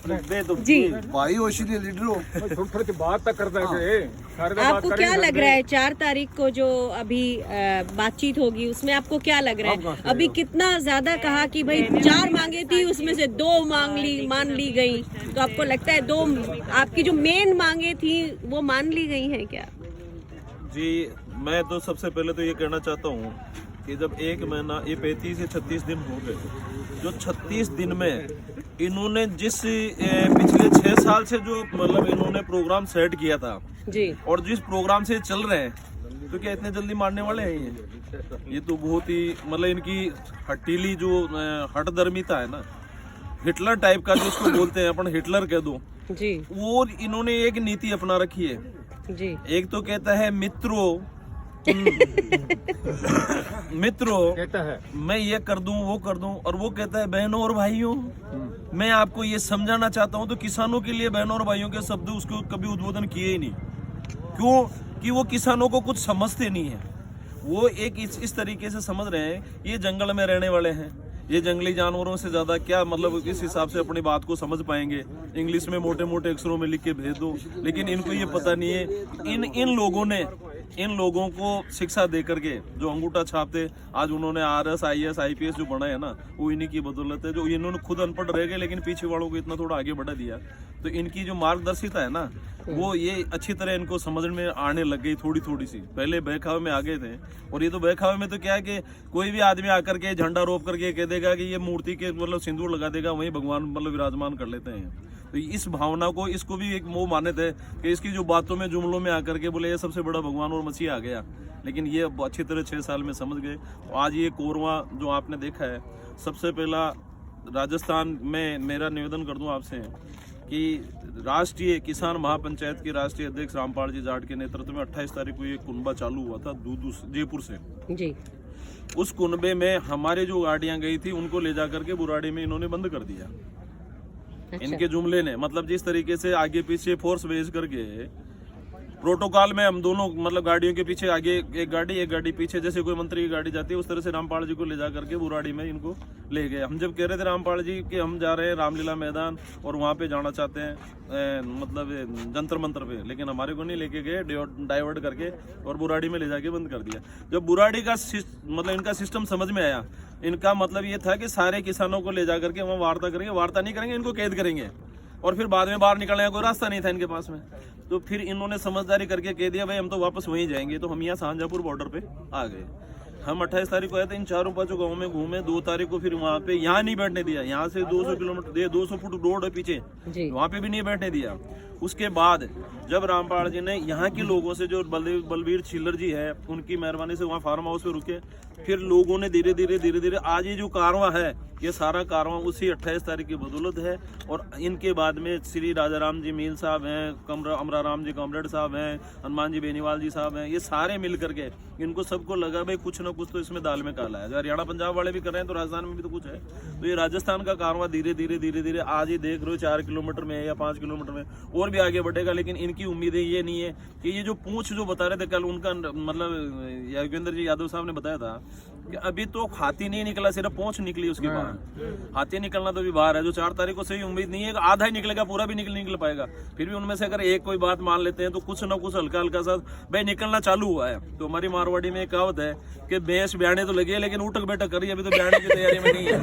जी भाई हो इसलिए लीडर हो। थोड़ी बात तक करता है। आपको क्या लग रहा है 4 तारीख को जो अभी बातचीत होगी उसमें आपको क्या लग रहा है? अभी कितना ज्यादा कहा कि भाई 4 मांगे थी उसमें से 2 मान ली गई, तो आपको लगता है 2 आपकी जो मेन मांगे थी वो मान ली गई हैं क्या? जी मैं तो सबसे पहले तो ये कहना चाहता हूँ कि जब एक महीना ये 35 से 36 दिन हो गए, जो 36 दिन में इन्होंने जिस पिछले 6 साल से जो मतलब इन्होंने प्रोग्राम सेट किया था जी, और जिस प्रोग्राम से चल रहे हैं, तो क्या इतने जल्दी मारने वाले हैं ये तो बहुत ही मतलब इनकी हटीली जो हठधर्मिता है ना, हिटलर टाइप का जो उसको बोलते हैं अपन, हिटलर कह दो जी, वो इन्होंने एक नीति अपना रखी है जी। एक तो कहता है मित्रों कहता है मैं ये कर दूं वो कर दूं, और वो कहता है बहनों और भाइयों मैं आपको ये समझाना चाहता हूं, तो किसानों के लिए बहनों और भाइयों के शब्द उसको कभी उद्बोधन किए ही नहीं। क्यों? कि वो किसानों को कुछ समझते नहीं है। वो एक इस तरीके से समझ रहे हैं ये जंगल में रहने वाले हैं, ये जंगली जानवरों से ज्यादा क्या मतलब किस हिसाब से अपनी बात को समझ पाएंगे, इंग्लिश में मोटे मोटे अक्षरों में लिख के भेज दो। लेकिन इनको ये पता नहीं है इन लोगों को शिक्षा दे करके जो अंगूठा छापते आज उन्होंने RS IAS IPS जो बनाए है ना, वो इन्हीं की बदौलत है। जो इन्होंने खुद अनपढ़ रह गए लेकिन पीछे वालों को इतना थोड़ा आगे बढ़ा दिया, तो इनकी जो मार्गदर्शिता है ना वो ये अच्छी तरह इनको समझ में आने लग गई थोड़ी थोड़ी सी। पहले बहकावे में आ गए थे, और ये तो बहकावे में तो क्या है कि कोई भी आदमी आकर के झंडा रोप करके कह देगा कि ये मूर्ति के मतलब सिंदूर लगा देगा, वहीं भगवान मतलब विराजमान कर लेते हैं। तो इस भावना को इसको भी एक वो माने थे कि इसकी जो बातों में जुमलों में आकर के बोले ये सबसे बड़ा भगवान और मसीह आ गया, लेकिन ये अच्छी तरह 6 साल में समझ गए। तो आज ये कोरवा जो आपने देखा है, सबसे पहला राजस्थान में मेरा निवेदन कर दूं आपसे कि राष्ट्रीय किसान महापंचायत के राष्ट्रीय अध्यक्ष रामपाल जी जाट के नेतृत्व में 28 तारीख को ये कुनबा चालू हुआ था जयपुर से जी। उस कुनबे में हमारे जो गाड़ियां गई थी उनको ले जाकर के बुराड़ी में इन्होंने बंद कर दिया। अच्छा। इनके जुमले ने मतलब जिस तरीके से आगे पीछे फोर्स भेज करके प्रोटोकॉल में हम दोनों मतलब गाड़ियों के पीछे आगे एक गाड़ी पीछे, जैसे कोई मंत्री की गाड़ी जाती है उस तरह से रामपाल जी को ले जा करके बुराड़ी में इनको ले गए। हम जब कह रहे थे रामपाल जी कि हम जा रहे हैं रामलीला मैदान और वहाँ पे जाना चाहते हैं मतलब जंतर मंतर पे, लेकिन हमारे को नहीं लेके गए, डाइवर्ट करके और बुराड़ी में ले जाके बंद कर दिया। जब बुराड़ी का मतलब इनका सिस्टम समझ में आया, इनका मतलब ये था कि सारे किसानों को ले जा करके वहाँ वार्ता करेंगे, वार्ता नहीं करेंगे इनको कैद करेंगे, और फिर बाद में बाहर निकलने का कोई रास्ता नहीं था इनके पास में। तो फिर इन्होंने समझदारी करके कह दिया भाई हम तो वापस वहीं जाएंगे। तो हम यहाँ शाहजहाँपुर बॉर्डर पे आ गए। हम 28 तारीख को आए थे, इन 4-5 गाँव में घूमे। 2 तारीख को फिर वहाँ पे यहाँ नहीं बैठने दिया, यहाँ से 200 किलोमीटर 200 फुट रोड है पीछे, वहाँ पे भी नहीं बैठने दिया। उसके बाद जब रामपाल जी ने यहाँ के लोगों से, जो बलबीर छिल्लर जी है उनकी मेहरबानी से वहाँ फार्म हाउस पे रुके, फिर लोगों ने धीरे धीरे आज ये जो कारवां है ये सारा कारवां उसी 28 तारीख की बदौलत है। और इनके बाद में श्री राजाराम जी मील साहब हैं, अमराराम जी कॉमरेड साहब हैं, हनुमान जी बेनीवाल जी साहब हैं, ये सारे मिल करके इनको सबको लगा भाई कुछ ना कुछ तो इसमें दाल में काला है। जो हरियाणा पंजाब वाले भी कर रहे हैं तो राजस्थान में भी तो कुछ है। तो ये राजस्थान का कारवां धीरे धीरे आज ही देख रहे हो 4 किलोमीटर में या 5 किलोमीटर में और भी आगे बढ़ेगा। लेकिन इनकी उम्मीदें ये नहीं है कि ये जो पूंछ जो बता रहे थे कल, उनका मतलब योगेंद्र जी यादव साहब ने बताया था कि अभी तो हाथी नहीं निकला, सिर्फ पूंछ निकली उसके बाद। हाथी निकलना तो भी बाहर है। जो 4 तारीख को सही उम्मीद नहीं है, आधा ही निकलेगा, पूरा भी निकल पाएगा। फिर भी उनमें से अगर एक कोई बात मान लेते हैं तो कुछ ना कुछ हल्का हल्का सा भाई निकलना चालू हुआ है। तो हमारी मारवाड़ी में एक कहावत है कि भैंस ब्याने तो लगी है लेकिन उठक बैठक करी, अभी तो ब्याने की तैयारी में नहीं है।